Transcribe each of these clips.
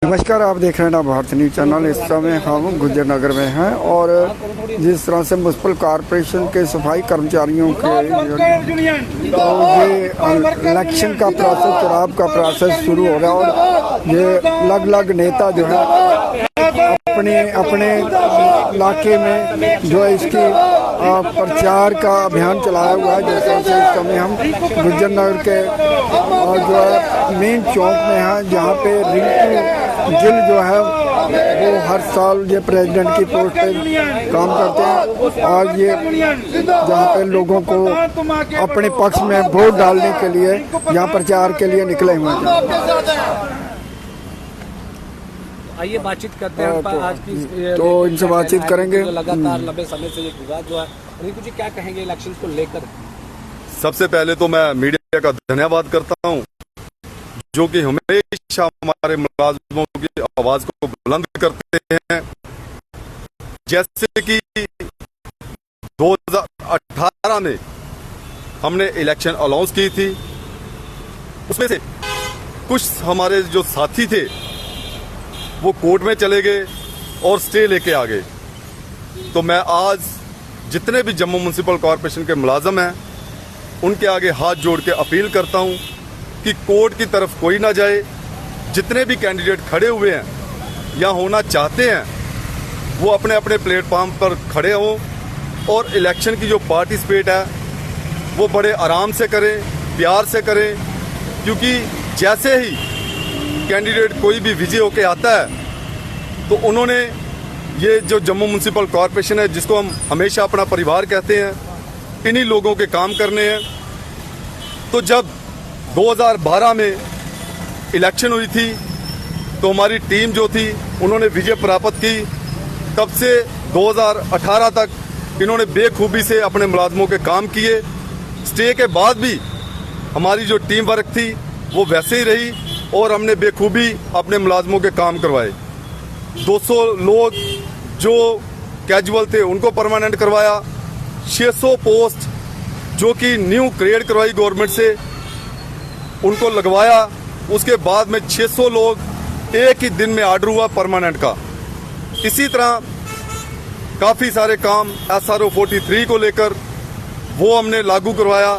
नमस्कार, आप देख रहे हैं ना भारत न्यूज चैनल। इस समय हम गुजर नगर में हैं और जिस तरह से म्युनिसिपल कॉरपोरेशन के सफाई कर्मचारियों के तो ये इलेक्शन का प्रोसेस, चुनाव का प्रोसेस शुरू हो रहा है और ये अलग नेता जो है अपने इलाके में जो है इसकी प्रचार का अभियान चलाया हुआ है। जैसे इस समय हम गुजर नगर के जो है मेन चौक में हैं, जहाँ पे रिंकू गिल जो है वो हर साल ये प्रेसिडेंट की पोस्ट पे काम करते हैं और ये जहाँ पे लोगों को अपने पक्ष में वोट डालने के लिए यहाँ प्रचार के लिए निकले हुए हैं। आइए बातचीत करते हैं आज की तो इनसे बातचीत करेंगे। लगातार लंबे समय से ये विवाद जो है, रिंकू जी क्या कहेंगे इलेक्शन को लेकर? सबसे पहले तो मैं मीडिया का धन्यवाद करता हूं, जो कि हमेशा हमारे मुलाजिमों की आवाज को बुलंद करते हैं। जैसे कि 2018 में हमने इलेक्शन अनाउंस की थी, उसमें से कुछ हमारे जो साथी थे वो कोर्ट में चले गए और स्टे लेके आ गए। तो मैं आज जितने भी जम्मू म्युनिसिपल कॉरपोरेशन के मुलाजम हैं उनके आगे हाथ जोड़ के अपील करता हूं कि कोर्ट की तरफ कोई ना जाए। जितने भी कैंडिडेट खड़े हुए हैं या होना चाहते हैं वो अपने अपने प्लेटफॉर्म पर खड़े हों और इलेक्शन की जो पार्टिसिपेट है वो बड़े आराम से करें, प्यार से करें, क्योंकि जैसे ही कैंडिडेट कोई भी विजय होके आता है तो उन्होंने ये जो जम्मू म्युनिसिपल कॉरपोरेशन है, जिसको हम हमेशा अपना परिवार कहते हैं, इन्हीं लोगों के काम करने हैं। तो जब 2012 में इलेक्शन हुई थी तो हमारी टीम जो थी उन्होंने विजय प्राप्त की। तब से 2018 तक इन्होंने बेखूबी से अपने मुलाजमों के काम किए। स्टे के बाद भी हमारी जो टीम वर्क थी वो वैसे ही रही और हमने बेखूबी अपने मुलाजमों के काम करवाए। 200 लोग जो कैजुअल थे उनको परमानेंट करवाया। 600 पोस्ट जो कि न्यू क्रिएट करवाई गवर्नमेंट से उनको लगवाया। उसके बाद में 600 लोग एक ही दिन में ऑर्डर हुआ परमानेंट का। इसी तरह काफ़ी सारे काम SRO 43 को लेकर वो हमने लागू करवाया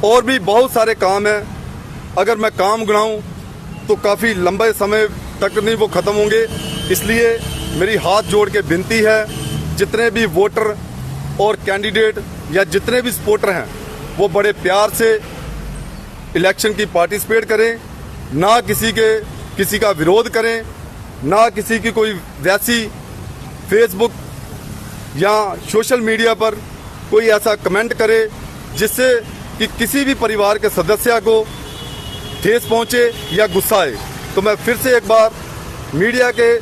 और भी बहुत सारे काम हैं। अगर मैं काम गिनाऊं तो काफ़ी लंबे समय तक नहीं वो ख़त्म होंगे। इसलिए मेरी हाथ जोड़ के विनती है, जितने भी वोटर और कैंडिडेट या जितने भी सपोर्टर हैं वो बड़े प्यार से इलेक्शन की पार्टिसिपेट करें, ना किसी का विरोध करें, ना किसी की कोई वैसी फेसबुक या सोशल मीडिया पर कोई ऐसा कमेंट करे जिससे कि किसी भी परिवार के सदस्य को ठेस पहुंचे या गुस्सा आए। तो मैं फिर से एक बार मीडिया के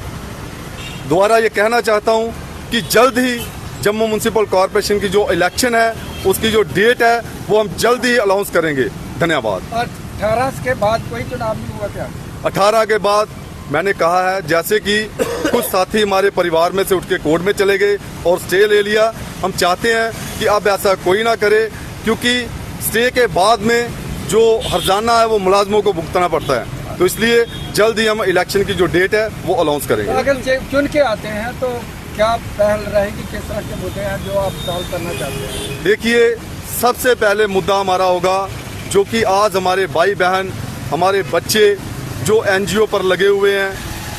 द्वारा ये कहना चाहता हूं कि जल्द ही जम्मू म्युनिसिपल कॉरपोरेशन की जो इलेक्शन है उसकी जो डेट है वो हम जल्द ही अनाउंस करेंगे। धन्यवाद। 18 के बाद कोई चुनाव नहीं हुआ क्या? 18 के बाद मैंने कहा है, जैसे कि कुछ साथी हमारे परिवार में से उठ के कोर्ट में चले गए और स्टे ले लिया। हम चाहते हैं कि अब ऐसा कोई ना करे, क्योंकि स्टे के बाद में जो हर्जाना है वो मुलाजमों को भुगतना पड़ता है। तो इसलिए जल्द ही हम इलेक्शन की जो डेट है वो अनाउंस करेंगे। अगर चुन के आते हैं तो क्या पहल रहेगी, किस तरह के मुद्दे हैं जो आप सॉल्व करना चाहते हैं? देखिए, सबसे पहले मुद्दा हमारा होगा जो कि आज हमारे भाई बहन, हमारे बच्चे जो NGO पर लगे हुए हैं,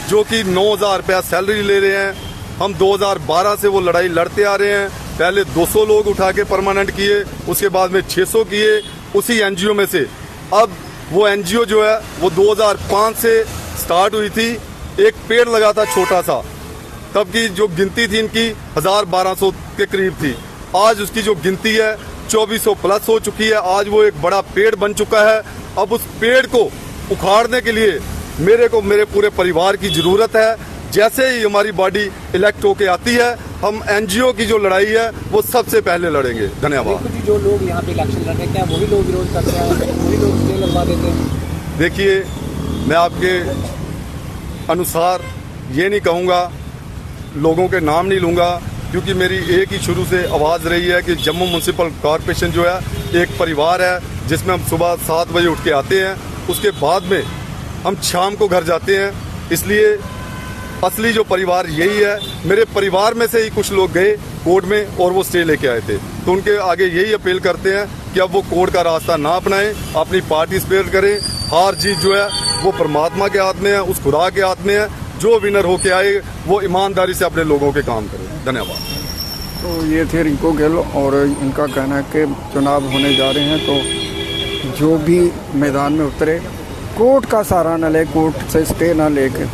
जो कि 9,000 रुपया सैलरी ले रहे हैं। हम 2012 से वो लड़ाई लड़ते आ रहे हैं। पहले 200 लोग उठा के परमानेंट किए, उसके बाद में 600 किए उसी NGO में से। अब वो NGO जो है वो 2005 से स्टार्ट हुई थी। एक पेड़ लगा था छोटा सा, तब की जो गिनती थी इनकी 1000-1200 के करीब थी। आज उसकी जो गिनती है 2400 प्लस हो चुकी है। आज वो एक बड़ा पेड़ बन चुका है। अब उस पेड़ को उखाड़ने के लिए मेरे पूरे परिवार की जरूरत है। जैसे ही हमारी बॉडी इलेक्ट होके आती है, हम NGO की जो लड़ाई है वो सबसे पहले लड़ेंगे। धन्यवाद। जो लोग यहाँ पे इलेक्शन लड़ रहे हैं, क्या वही लोग विरोध करते हैं, वही लोग स्टे लगवा देते हैं? देखिए, मैं आपके अनुसार ये नहीं कहूँगा, लोगों के नाम नहीं लूँगा, क्योंकि मेरी एक ही शुरू से आवाज़ रही है कि जम्मू म्युनिसिपल कॉरपोरेशन जो है एक परिवार है, जिसमें हम सुबह 7 बजे उठ के आते हैं। उसके बाद में हम शाम को घर जाते हैं। इसलिए असली जो परिवार यही है। मेरे परिवार में से ही कुछ लोग गए कोर्ट में और वो स्टे लेके आए थे, तो उनके आगे यही अपील करते हैं कि अब वो कोर्ट का रास्ता ना अपनाएं, अपनी पार्टिसिपेट करें। हार जीत जो है वो परमात्मा के हाथ में है, उस खुदा के हाथ में है। जो विनर होके आए वो ईमानदारी से अपने लोगों के काम करे। धन्यवाद। तो ये थे रिंकू गिल और इनका कहना है कि चुनाव होने जा रहे हैं तो जो भी मैदान में उतरे कोर्ट का सहारा न ले, कोर्ट से स्टे ना लेके